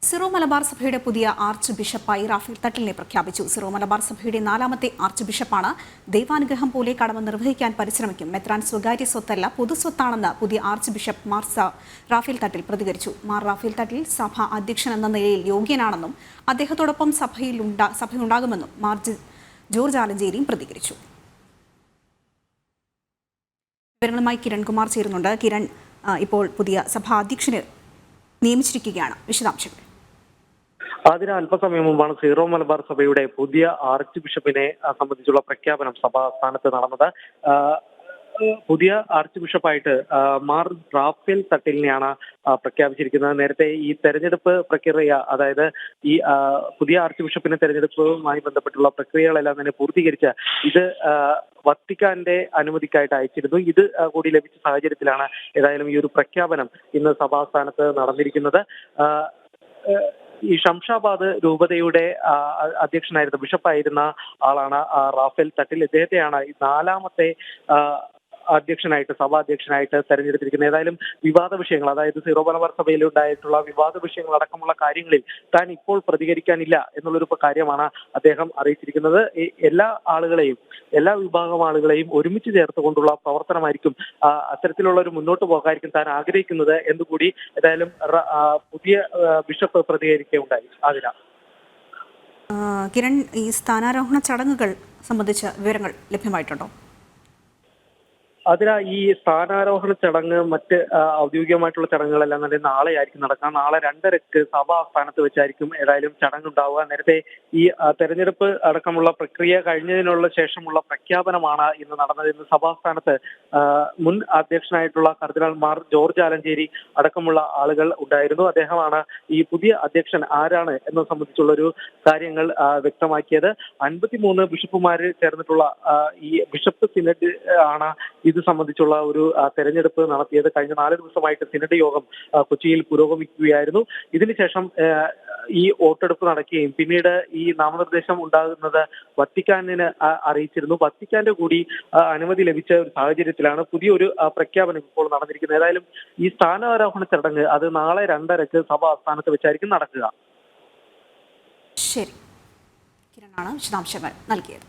Syro Malabar സഭയുടെ പുതിയ arch ബിഷപ്പായി Rafale തട്ടിലിനെ പ്രഖ്യാപിച്ചു. സിറോ മലബാർ സഭയുടെ 4ാമത്തെ ആർച്ച് ബിഷപ്പാണ്. ദൈവാനുഗ്രഹം പോലെ കടമ നിർവഹിക്കാൻ പരിശ്രമിക്കും. മെത്രാൻ സ്വകാര്യ സ്വത്തല്ല, പൊതുസ്വത്താണെന്ന് പുതിയ ആർച്ച് ബിഷപ്പ് മാർ റാഫേൽ തട്ടിൽ പ്രതികരിച്ചു. മാർ റാഫേൽ തട്ടിൽ സഭ അധ്യക്ഷൻ എന്ന നിലയിൽ യോഗ്യനാണെന്നും അദ്ദേഹത്തോടൊപ്പം സഭയുണ്ടാകുമെന്നും മാർ ജോർജ് ആലഞ്ചേരിയും പ്രതികരിച്ചു. വിവരങ്ങളുമായി കിരൺ കുമാർ ചേരുന്നുണ്ട്. കിരൺ, ഇപ്പോൾ പുതിയ സഭാ അധ്യക്ഷനെ നിയമിച്ചിരിക്കുകയാണ്. വിശദാംശങ്ങൾ. അതിന് അല്പസമയം മുമ്പാണ് സീറോ മലബാർ സഭയുടെ പുതിയ ആർച്ച് ബിഷപ്പിനെ സംബന്ധിച്ചുള്ള പ്രഖ്യാപനം സഭാസ്ഥാനത്ത് നടന്നത്. പുതിയ ആർച്ച് ബിഷപ്പായിട്ട് മാർ റാഫേൽ തട്ടിലിനെയാണ് പ്രഖ്യാപിച്ചിരിക്കുന്നത്. നേരത്തെ ഈ തെരഞ്ഞെടുപ്പ് പ്രക്രിയ, അതായത് ഈ പുതിയ ആർച്ച് ബിഷപ്പിനെ തെരഞ്ഞെടുപ്പുമായി ബന്ധപ്പെട്ടുള്ള പ്രക്രിയകളെല്ലാം തന്നെ പൂർത്തീകരിച്ച് ഇത് വത്തിക്കാന്റെ അനുമതിക്കായിട്ട് അയച്ചിരുന്നു. ഇത് കൂടി ലഭിച്ച സാഹചര്യത്തിലാണ് ഏതായാലും ഈ ഒരു പ്രഖ്യാപനം ഇന്ന് സഭാസ്ഥാനത്ത് നടന്നിരിക്കുന്നത്. ഈ ഷംഷാബാദ് രൂപതയുടെ അധ്യക്ഷനായിരുന്ന ബിഷപ്പായിരുന്ന ആളാണ് റാഫേൽ തട്ടിൽ. ഇദ്ദേഹത്തെയാണ് 4ാമത്തെ അധ്യക്ഷനായിട്ട്, സഭാധ്യക്ഷനായിട്ട് തെരഞ്ഞെടുത്തിരിക്കുന്നത്. ഏതായാലും വിവാദ വിഷയങ്ങൾ, അതായത് സീറോ മലബാർ സഭയിൽ ഉണ്ടായിട്ടുള്ള വിവാദ വിഷയങ്ങൾ അടക്കമുള്ള കാര്യങ്ങളിൽ താൻ ഇപ്പോൾ പ്രതികരിക്കാനില്ല എന്നുള്ളൊരു കാര്യമാണ് അദ്ദേഹം അറിയിച്ചിരിക്കുന്നത്. എല്ലാ ആളുകളെയും, എല്ലാ വിഭാഗം ആളുകളെയും ഒരുമിച്ച് ചേർത്തുകൊണ്ടുള്ള പ്രവർത്തനമായിരിക്കും, അത്തരത്തിലുള്ള ഒരു മുന്നോട്ട് പോകായിരിക്കും താൻ ആഗ്രഹിക്കുന്നത് എന്നുകൂടി ഏതായാലും പുതിയ ബിഷപ്പ് പ്രതികരിക്കുകയുണ്ടായി. കിരൺ, ഈ സ്ഥാനാരോഹണ ചടങ്ങുകൾ സംബന്ധിച്ച വിവരങ്ങൾ ലഭ്യമായിട്ടുണ്ടോ? ഈ സ്ഥാനാരോഹണ ചടങ്ങ് മറ്റ് ഔദ്യോഗികമായിട്ടുള്ള ചടങ്ങുകളെല്ലാം തന്നെ നാളെ ആയിരിക്കും നടക്കുക. നാളെ 2:30 സഭാസ്ഥാനത്ത് വെച്ചായിരിക്കും ഏതായാലും ചടങ്ങുണ്ടാവുക. നേരത്തെ ഈ തെരഞ്ഞെടുപ്പ് അടക്കമുള്ള പ്രക്രിയ കഴിഞ്ഞതിനുള്ള ശേഷമുള്ള പ്രഖ്യാപനമാണ് ഇന്ന് നടന്നത്. ഇന്ന് സഭാസ്ഥാനത്ത് മുൻ അധ്യക്ഷനായിട്ടുള്ള കർദിനാൾ മാർ ജോർജ് ആലഞ്ചേരി അടക്കമുള്ള ആളുകൾ ഉണ്ടായിരുന്നു. അദ്ദേഹമാണ് ഈ പുതിയ അധ്യക്ഷൻ ആരാണ് എന്നത് സംബന്ധിച്ചുള്ളൊരു കാര്യങ്ങൾ വ്യക്തമാക്കിയത്. 53 ബിഷപ്പുമാര് ചേർന്നിട്ടുള്ള ഈ ബിഷപ്പ് സിനഡ് ആണ് ഇത് സംബന്ധിച്ചുള്ള ഒരു തെരഞ്ഞെടുപ്പ് നടത്തിയത്. കഴിഞ്ഞ 4 ദിവസമായിട്ട് സിനഡ് യോഗം കൊച്ചിയിൽ പുരോഗമിക്കുകയായിരുന്നു. ഇതിനുശേഷം ഈ വോട്ടെടുപ്പ് നടക്കുകയും പിന്നീട് ഈ നാമനിർദ്ദേശം ഉണ്ടാകുന്നത് വത്തിക്കാനിന് അറിയിച്ചിരുന്നു. വത്തിക്കാന്റെ കൂടി അനുമതി ലഭിച്ച ഒരു സാഹചര്യത്തിലാണ് പുതിയൊരു പ്രഖ്യാപനം ഇപ്പോൾ നടന്നിരിക്കുന്നത്. ഏതായാലും ഈ സ്ഥാനാരോഹണ ചടങ്ങ് അത് നാളെ 2:30 സഭാ ആസ്ഥാനത്ത് വെച്ചായിരിക്കും നടക്കുക. ശരി, കിരണാണ് വിശദാംശങ്ങൾ നൽകിയത്.